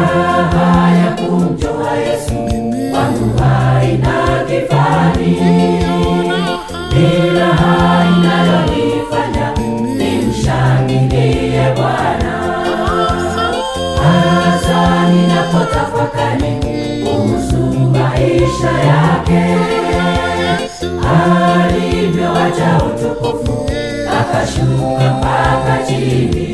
Raha ya kumjua Yesu kwangu haina kifani, ni raha inayonifanya nimshangilie Bwana. Hasa ninapotafakari kuhusu maisha yake, alivyoacha utukufu akashuka mpaka chini.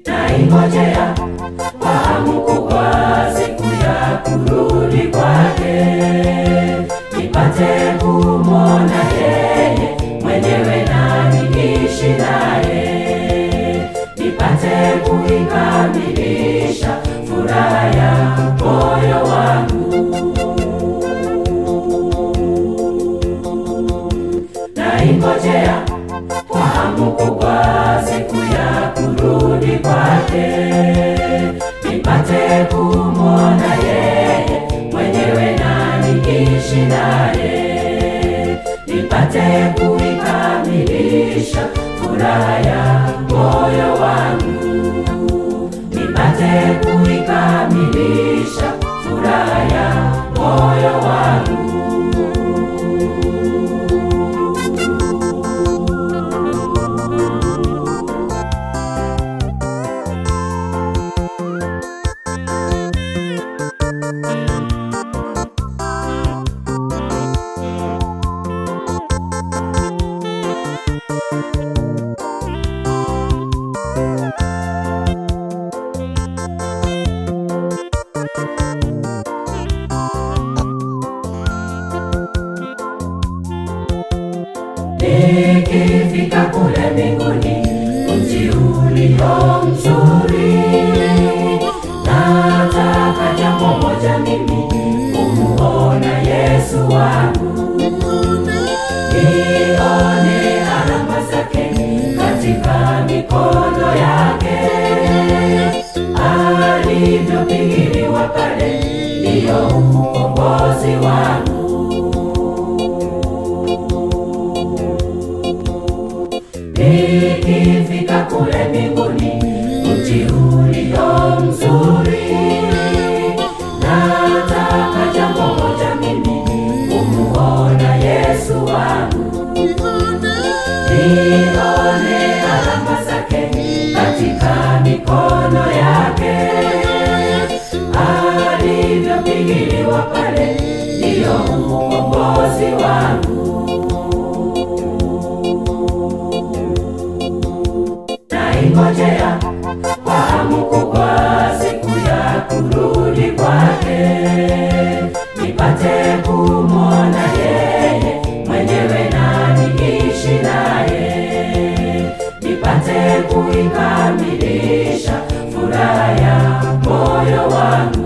Naingojea kwa hamu kubwa siku ya kurudi kwake, nipate kumwona yeye mwenyewe na niishi naye, nipate kuikamilisha furaha ya moyo wangu. Naingojea kwa hamu kubwa siku ya kurudi kwake, nipate kumwona yeye mwenyewe na niishi naye, nipate kuikamilisha furaha ya moyo wangu, nipate kuikamilisha furaha ya moyo wangu. Nikifika kule mbinguni, mji ulio mzuri, nataka jambo moja mimi, kumuona Yesu wangu, nione alama zake katika mikono yake, alivyopigiliwa pale ndiyo ukombozi wangu. Nikifika kule mbinguni, mji ulio mzuri, nataka jambo moja mimi, kumuona Yesu wangu, nione alama zake katika mikono yake, alivyopigiliwa pale ndiyo ukombozi wangu. Naingojea kwa hamu kubwa siku ya kurudi kwake, nipate kumwona yeye mwenyewe na niishi naye, nipate kuikamilisha furaha ya moyo wangu.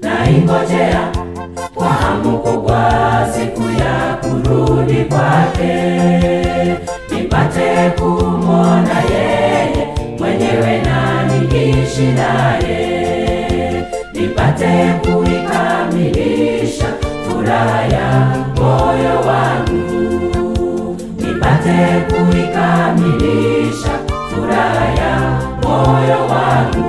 Naingojea kwa hamu kubwa siku ya kurudi kwake, nipate kumwona yeye mwenyewe na niishi naye, nipate kuikamilisha furaha ya moyo wangu, nipate kuikamilisha furaha ya moyo wangu.